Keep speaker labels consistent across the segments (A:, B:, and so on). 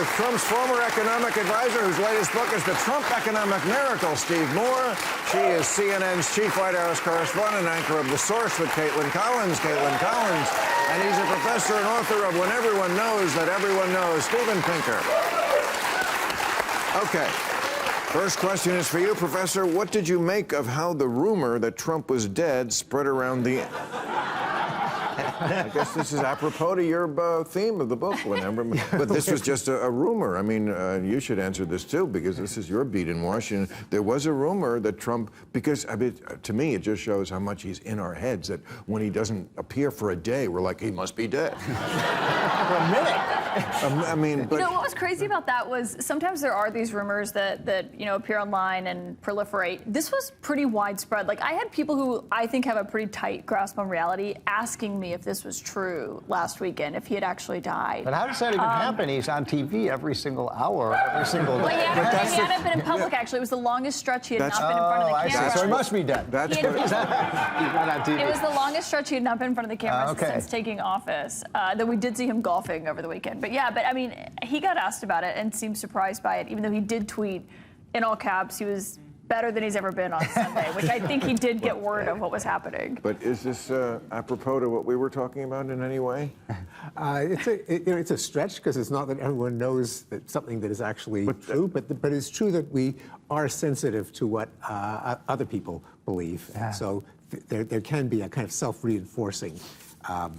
A: with Trump's former economic advisor, whose latest book is The Trump Economic Miracle, Steve Moore. She is CNN's chief White House correspondent, anchor of The Source with Kaitlan Collins. And he's a professor and author of When Everyone Knows That Everyone Knows, Steven Pinker. Okay. First question is for you, Professor. What did you make of how the rumor that Trump was dead spread around the... I guess this is apropos to your theme of the book, whenever. But this was just a rumor. I mean, you should answer this too, because this is your beat in Washington. There was a rumor that Trump, because I mean, to me, it just shows how much he's in our heads, that when he doesn't appear for a day, we're like, he must be dead.
B: For a minute.
A: I mean, but...
C: You know, what was crazy about that was sometimes there are these rumors that you know, appear online and proliferate. This was pretty widespread. Like, I had people who I think have a pretty tight grasp on reality asking me if this was true last weekend, if he had actually died.
B: But how does that even happen? He's on TV every single hour, every single day.
C: Well, he hadn't been in public, actually. It was the longest stretch he had not been in front of the camera.
B: So he must be dead.
A: That's
C: It was the longest stretch he had not been in front of the camera since taking office. Though we did see him golfing over the weekend. But yeah, I mean, he got asked about it and seemed surprised by it, even though he did tweet in all caps he was better than he's ever been on Sunday, which I think he did get word of what was happening.
A: But is this apropos to what we were talking about in any way?
D: It's a stretch, because it's not that everyone knows that something that is actually true, but it's true that we are sensitive to what other people believe. Yeah. So there can be a kind of self-reinforcing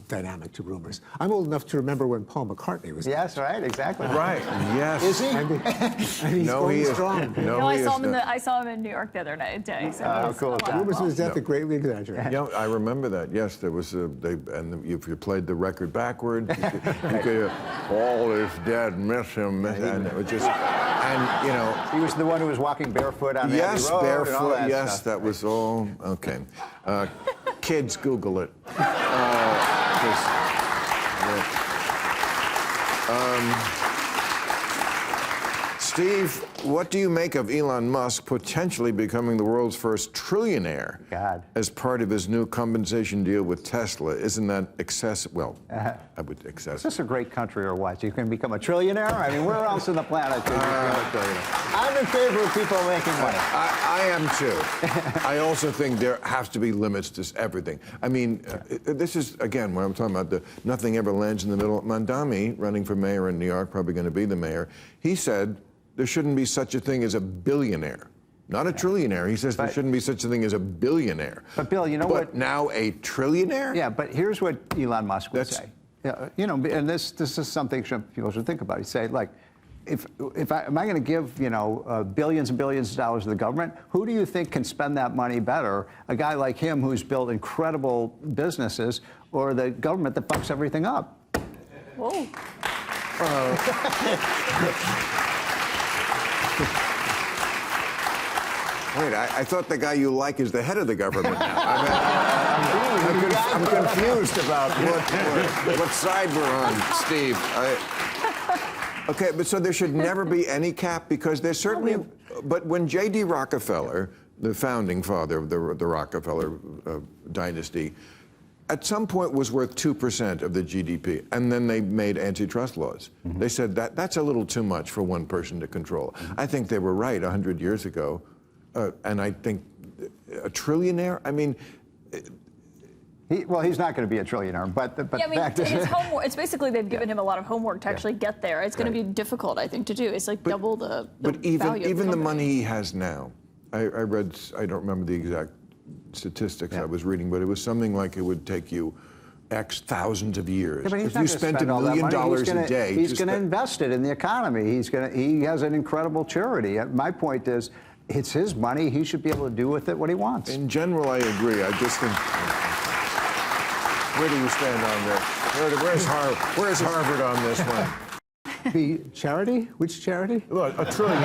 D: dynamic to rumors. I'm old enough to remember when Paul McCartney was.
B: Yes, right, exactly.
A: Right. Yes.
B: Is he?
D: And he's going strong.
C: No, I saw him in New York the other day. So
B: cool.
D: Rumors of his death are greatly exaggerated.
A: Yeah, I remember that. Yes, there was if you played the record backward, you could all is dead, miss him, and it was just, and you know,
B: he was the one who was walking barefoot on the road.
A: Yes, barefoot.
B: And all that
A: yes,
B: stuff.
A: that was all okay. Kids, Google it. Steve, what do you make of Elon Musk potentially becoming the world's first trillionaire as part of his new compensation deal with Tesla? Isn't that excessive? Well, I would excessive.
B: Is this a great country or what? You can become a trillionaire? I mean, where else on the planet can you become a trillionaire? I'm in favor of people making money.
A: I am too. I also think there has to be limits to everything. I mean, this is, again, when I'm talking about nothing ever lands in the middle. Mandami, running for mayor in New York, probably going to be the mayor, he said, there shouldn't be such a thing as a billionaire. Not a trillionaire. He says there shouldn't be such a thing as a billionaire.
B: But Bill, you know what?
A: But now a trillionaire?
B: Yeah, but here's what Elon Musk would say. Yeah, you know, and this is something people should think about. He'd say, like, am I going to give, you know, billions and billions of dollars to the government? Who do you think can spend that money better? A guy like him who's built incredible businesses, or the government that fucks everything up?
C: Whoa.
A: Wait, I thought the guy you like is the head of the government now. I'm confused about what side we're on, Steve. Okay, but so there should never be any cap, because there's certainly... But when J.D. Rockefeller, the founding father of the Rockefeller dynasty, at some point was worth 2% of the GDP, and then they made antitrust laws. Mm-hmm. They said that's a little too much for one person to control. Mm-hmm. I think they were right 100 years ago. And I think a trillionaire, I mean...
B: he's not going to be a trillionaire, but
C: yeah, I mean, it's basically they've given him a lot of homework to actually get there. It's going to be difficult, I think, to do. It's like double the
A: But even the money he has now, I read, I don't remember the exact statistics I was reading, but it was something like it would take you X thousands of years.
B: Yeah, but he's
A: if you spent $1 million a day,
B: he's going to invest it in the economy. He has an incredill charity. My point is, it's his money. He should be able to do with it what he wants.
A: In general, I agree. I just think, where do you stand on this? Where's Harvard on this one?
D: The charity? Which charity?
A: Look, a trillionaire.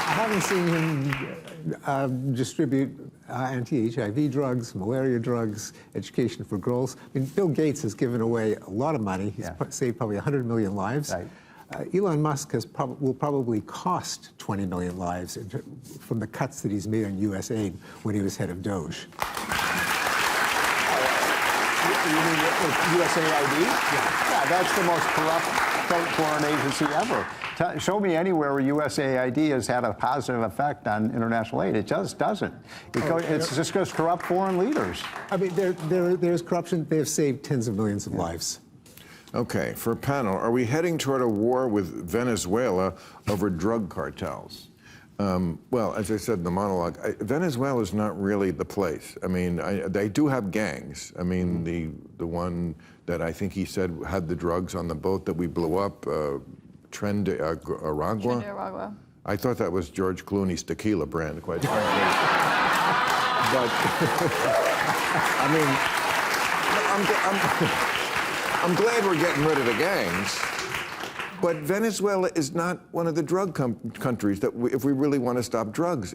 D: I haven't seen him distribute anti-HIV drugs, malaria drugs, education for girls. I mean, Bill Gates has given away a lot of money. He's saved probably 100 million lives. Right. Elon Musk will probably cost 20 million lives from the cuts that he's made on U.S. aid when he was head of DOGE.
B: You mean USAID? Yeah, that's the most corrupt foreign agency ever. Show me anywhere where USAID has had a positive effect on international aid. It just doesn't. It's just because corrupt foreign leaders.
D: I mean, there's corruption. They have saved tens of millions of lives.
A: Okay, for a panel, are we heading toward a war with Venezuela over drug cartels? Well, as I said in the monologue, Venezuela is not really the place. I mean, they do have gangs. I mean, the one that I think he said had the drugs on the boat that we blew up, Tren de Aragua. I thought that was George Clooney's tequila brand, quite frankly. But, I mean, I'm glad we're getting rid of the gangs. But Venezuela is not one of the drug countries that if we really want to stop drugs,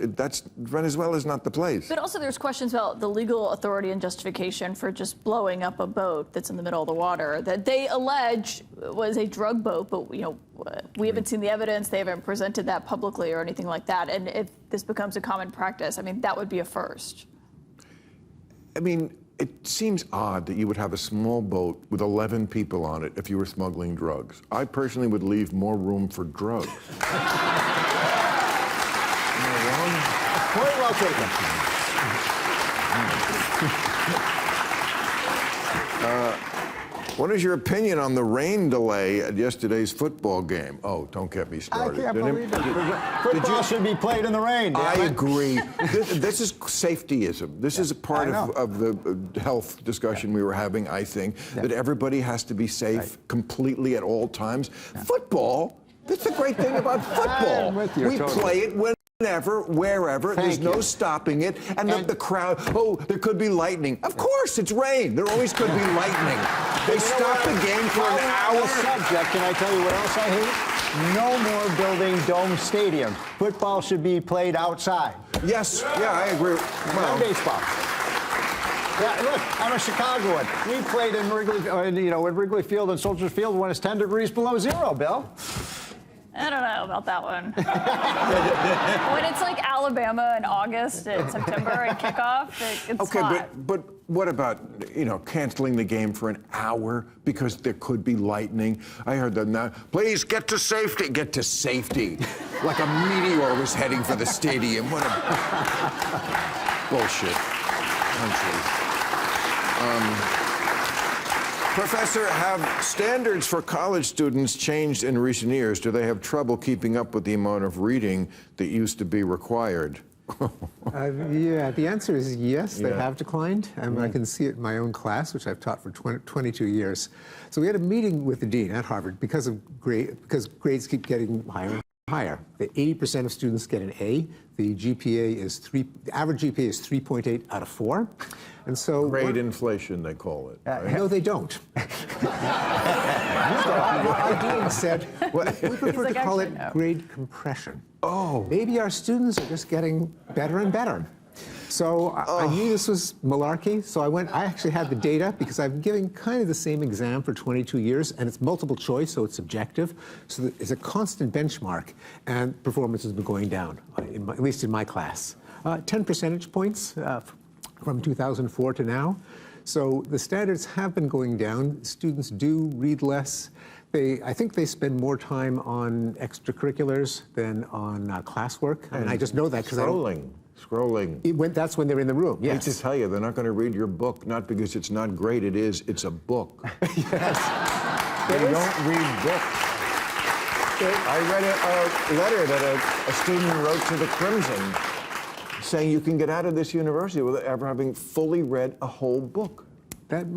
A: Venezuela is not the place.
C: But also there's questions about the legal authority and justification for just blowing up a boat that's in the middle of the water that they allege was a drug boat, but we haven't seen the evidence, they haven't presented that publicly or anything like that. And if this becomes a common practice, I mean, that would be a first.
A: I mean, it seems odd that you would have a small boat with 11 people on it if you were smuggling drugs. I personally would leave more room for drugs. Am I wrong?
B: Point well taken.
A: What is your opinion on the rain delay at yesterday's football game? Oh, don't get me started.
B: I can't believe it. Football should be played in the rain.
A: I agree. This is safetyism. This is a part of the health discussion we were having, I think, that everybody has to be safe completely at all times. Football, that's the great thing about football.
B: I'm with you,
A: we play it whenever, wherever. There's no stopping it. And the crowd, there could be lightning. Of course, it's rain. There always could be lightning. They stop the game for an hour.
B: Subject, can I tell you what else I hate? No more building dome stadiums. Football should be played outside.
A: Yes, yeah, I agree.
B: Well, baseball. Yeah, look, I'm a Chicagoan. We played in Wrigley, at Wrigley Field and Soldier Field when it's 10 degrees below zero, Bill.
C: I don't know about that one. When it's like Alabama in August and September and kickoff, it's hot.
A: but what about, canceling the game for an hour because there could be lightning? I heard that now. Please get to safety. Get to safety. Like a meteor was heading for the stadium. What a bullshit country. Professor, have standards for college students changed in recent years? Do they have trouble keeping up with the amount of reading that used to be required?
D: Yeah, the answer is yes, they have declined. I can see it in my own class, which I've taught for 22 years. So we had a meeting with the dean at Harvard because grades keep getting higher and higher. The 80% of students get an A. The average GPA is 3.8 out of 4. And so
A: grade inflation, they call it. Right?
D: No, they don't. Our dean said, we prefer to call it grade compression. Oh. Maybe our students are just getting better and better. So I knew this was malarkey, so I actually had the data because I've been giving kind of the same exam for 22 years, and it's multiple choice, so it's subjective. So it's a constant benchmark, and performance has been going down, at least in my class. 10 percentage points from 2004 to now. So the standards have been going down. Students do read less. I think they spend more time on extracurriculars than on classwork. And I just know that because Scrolling. That's when they're in the room, yes.
A: I hate to tell you, they're not going to read your book, not because it's not great, it's a book.
D: Yes.
A: They don't read books. I read a letter that a student wrote to the Crimson saying you can get out of this university without ever having fully read a whole book.
D: That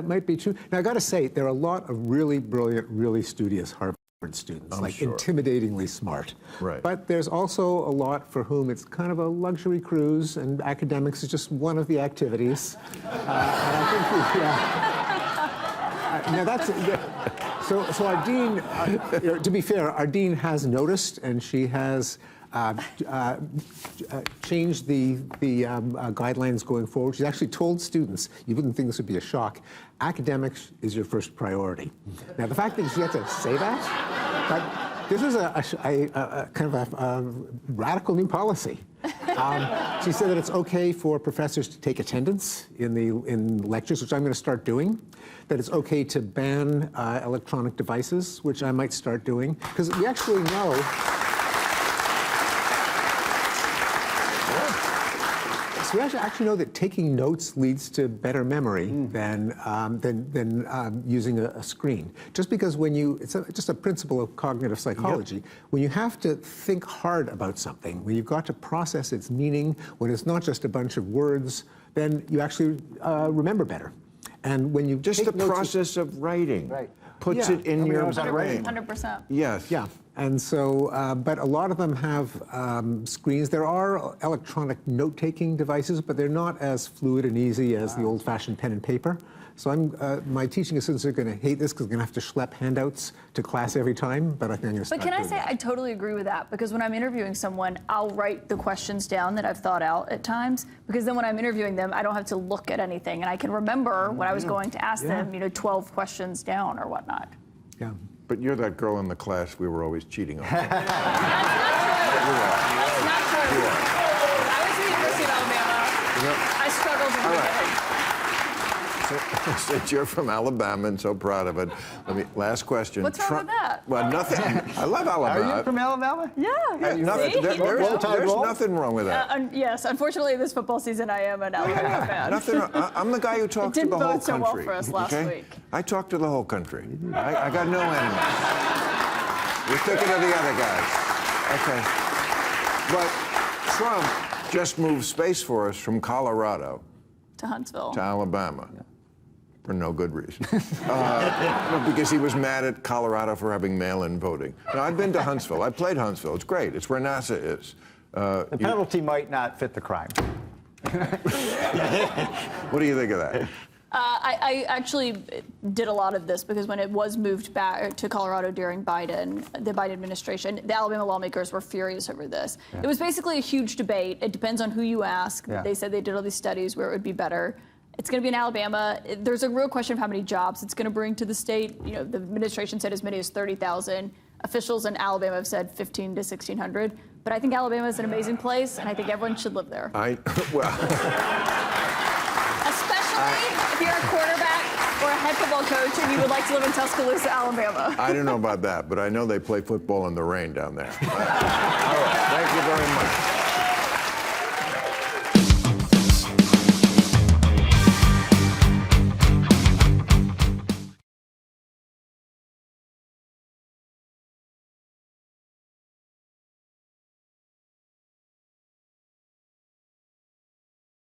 D: might be true. Now, I got to say, there are a lot of really brilliant, really studious Harvard students, intimidatingly smart.
A: Right.
D: But there's also a lot for whom it's kind of a luxury cruise, and academics is just one of the activities. And I think now that's so our dean. To be fair, our dean has noticed, and she has changed the guidelines going forward. She's actually told students, you wouldn't think this would be a shock, academics is your first priority. Now, the fact that she had to say that, but this is a kind of a radical new policy. She said that it's okay for professors to take attendance in lectures, which I'm going to start doing. That it's okay to ban electronic devices, which I might start doing, because we actually know. So we actually know that taking notes leads to better memory than using a screen. Just because it's just a principle of cognitive psychology. Yep. When you have to think hard about something, when you've got to process its meaning, when it's not just a bunch of words, then you actually remember better. And when you
A: just the process of writing puts it in your brain.
C: 100%.
A: Yes.
D: Yeah. And so, but a lot of them have screens. There are electronic note-taking devices, but they're not as fluid and easy as the old-fashioned pen and paper. So my teaching assistants are going to hate this because they're going to have to schlep handouts to class every time, but I think I'm going to start
C: But can I
D: doing
C: say,
D: that.
C: I totally agree with that, because when I'm interviewing someone, I'll write the questions down that I've thought out at times, because then when I'm interviewing them, I don't have to look at anything, and I can remember what I was going to ask them, 12 questions down or whatnot.
D: Yeah.
A: But you're that girl in the class we were always cheating on.
C: That's not true. I went to the University of Alabama. I struggled in the beginning.
A: Since you're from Alabama and so proud of it, last question.
C: What's wrong with that?
A: Well, nothing. I love Alabama.
B: Are you from Alabama?
C: Yeah.
A: There's nothing wrong with that.
C: Yes, unfortunately, this football season, I am an Alabama fan.
A: I'm the guy who talks to the whole
C: It didn't bode so
A: country.
C: well for us last week.
A: I talk to the whole country. I got no enemies. We're thinking of the other guys. Okay. But Trump just moved Space Force from Colorado
C: To Huntsville.
A: to Alabama. For no good reason. Because he was mad at Colorado for having mail-in voting. Now, I've been to Huntsville. I played Huntsville. It's great. It's where NASA is.
B: The penalty might not fit the crime.
A: What do you think of that?
C: I actually did a lot of this because when it was moved back to Colorado during the Biden administration, the Alabama lawmakers were furious over this. Yeah. It was basically a huge debate. It depends on who you ask. Yeah. They said they did all these studies where it would be better. It's going to be in Alabama. There's a real question of how many jobs it's going to bring to the state. The administration said as many as 30,000. Officials in Alabama have said 1,500 to 1,600. But I think Alabama is an amazing place, and I think everyone should live there. Especially if you're a quarterback or a head football coach and you would like to live in Tuscaloosa, Alabama.
A: I don't know about that, but I know they play football in the rain down there. All right. Thank you very much.